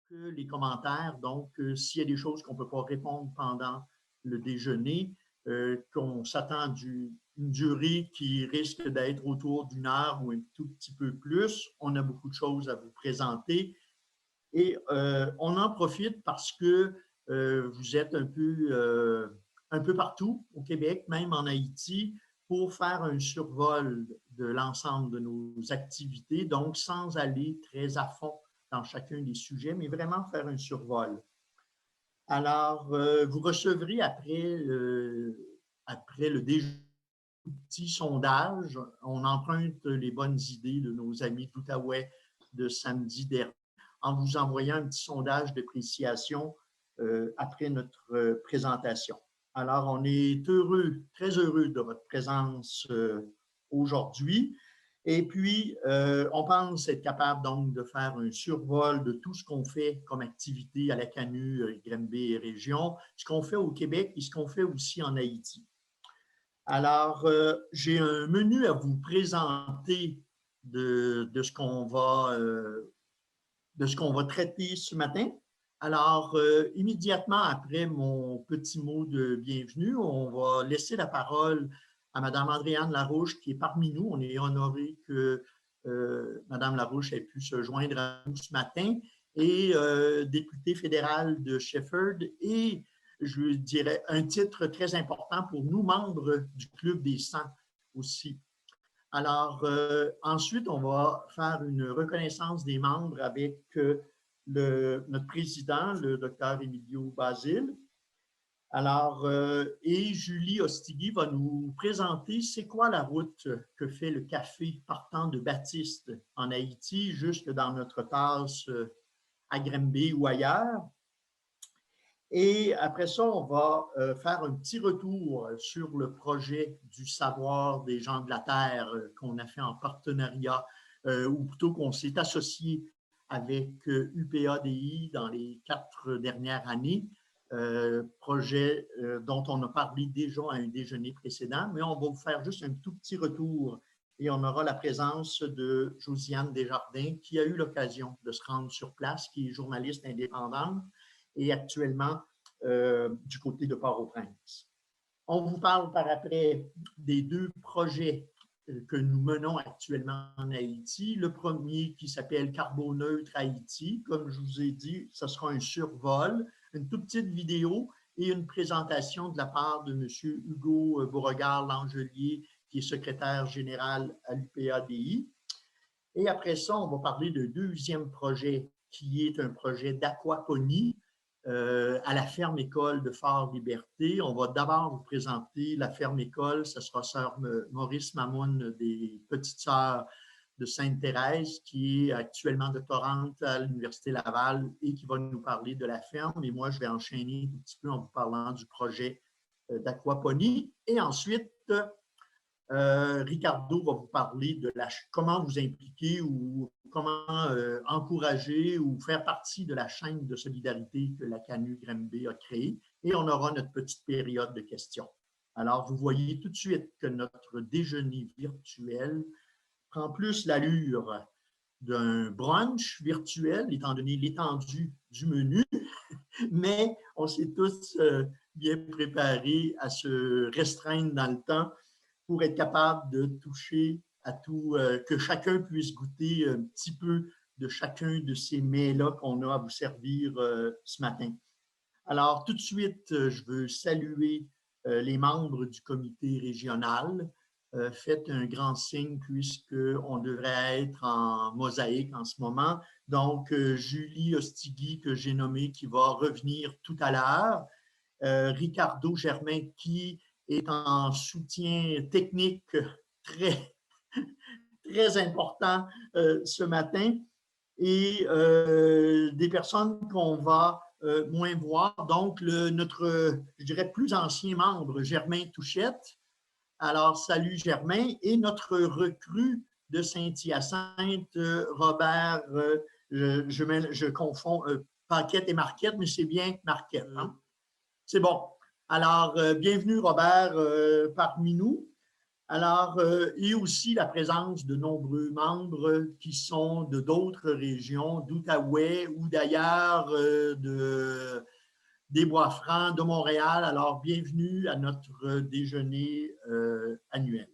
que les commentaires. Donc, s'il y a des choses qu'on ne peut pas répondre pendant le déjeuner, qu'on s'attend à une durée qui risque d'être autour d'une heure ou un tout petit peu plus, on a beaucoup de choses à vous présenter. Et on en profite parce que vous êtes un peu partout au Québec, même en Haïti, pour faire un survol de l'ensemble de nos activités, donc sans aller très à fond dans chacun des sujets, mais vraiment faire un survol. Alors, vous recevrez après le déjeuner un petit sondage. On emprunte les bonnes idées de nos amis d'Outaouais de samedi dernier en vous envoyant un petit sondage d'appréciation après notre présentation. Alors, on est heureux, très heureux de votre présence aujourd'hui. Et puis, on pense être capable donc de faire un survol de tout ce qu'on fait comme activité à la CANU, Granby et région, ce qu'on fait au Québec et ce qu'on fait aussi en Haïti. Alors, j'ai un menu à vous présenter de ce qu'on va traiter ce matin. Alors, immédiatement après mon petit mot de bienvenue, on va laisser la parole à Mme Andréane Larouche qui est parmi nous. On est honoré que Mme Larouche ait pu se joindre à nous ce matin et députée fédérale de Shefford et je dirais un titre très important pour nous, membres du Club des 100 aussi. Alors, ensuite, on va faire une reconnaissance des membres avec notre président, le docteur Emilio Basile. Alors, et Julie Ostigui va nous présenter c'est quoi la route que fait le café partant de Baptiste en Haïti jusque dans notre tasse à Granby ou ailleurs. Et après ça, on va faire un petit retour sur le projet du savoir des gens de la Terre qu'on a fait en partenariat, ou plutôt qu'on s'est associé avec UPADI dans les 4 dernières années, projet dont on a parlé déjà à un déjeuner précédent, mais on va vous faire juste un tout petit retour et on aura la présence de Josiane Desjardins qui a eu l'occasion de se rendre sur place, qui est journaliste indépendante et actuellement du côté de Port-au-Prince. On vous parle par après des 2 projets que nous menons actuellement en Haïti. Le premier qui s'appelle Carboneutre Haïti. Comme je vous ai dit, ce sera un survol, une toute petite vidéo et une présentation de la part de M. Hugo Beauregard-Langelier, qui est secrétaire général à l'UPADI. Et après ça, on va parler du 2e projet qui est un projet d'aquaponie à la ferme-école de Fort-Liberté. On va d'abord vous présenter la ferme-école. Ce sera sœur Maurice Mamoun des Petites Sœurs de Sainte-Thérèse, qui est actuellement doctorante à l'Université Laval et qui va nous parler de la ferme. Et moi, je vais enchaîner un petit peu en vous parlant du projet d'aquaponie. Et ensuite, Ricardo va vous parler de comment vous impliquer ou comment encourager ou faire partie de la chaîne de solidarité que la CANU Granby a créée. Et on aura notre petite période de questions. Alors, vous voyez tout de suite que notre déjeuner virtuel prend plus l'allure d'un brunch virtuel, étant donné l'étendue du menu, mais on s'est tous bien préparés à se restreindre dans le temps pour être capable de toucher à tout, que chacun puisse goûter un petit peu de chacun de ces mets-là qu'on a à vous servir ce matin. Alors, tout de suite, je veux saluer les membres du comité régional. Faites un grand signe puisqu'on devrait être en mosaïque en ce moment. Donc, Julie Ostigui, que j'ai nommée, qui va revenir tout à l'heure. Ricardo Germain, qui est en soutien technique très, très important ce matin et des personnes qu'on va moins voir. Donc, notre, je dirais, plus ancien membre, Germain Touchette. Alors, salut Germain. Et notre recrue de Saint-Hyacinthe, Robert, je confonds Paquette et Marquette, mais c'est bien Marquette. Hein? C'est bon. Alors, bienvenue Robert parmi nous. Alors, et aussi la présence de nombreux membres qui sont de d'autres régions, d'Outaouais ou d'ailleurs des Bois-Francs, de Montréal. Alors, bienvenue à notre déjeuner annuel.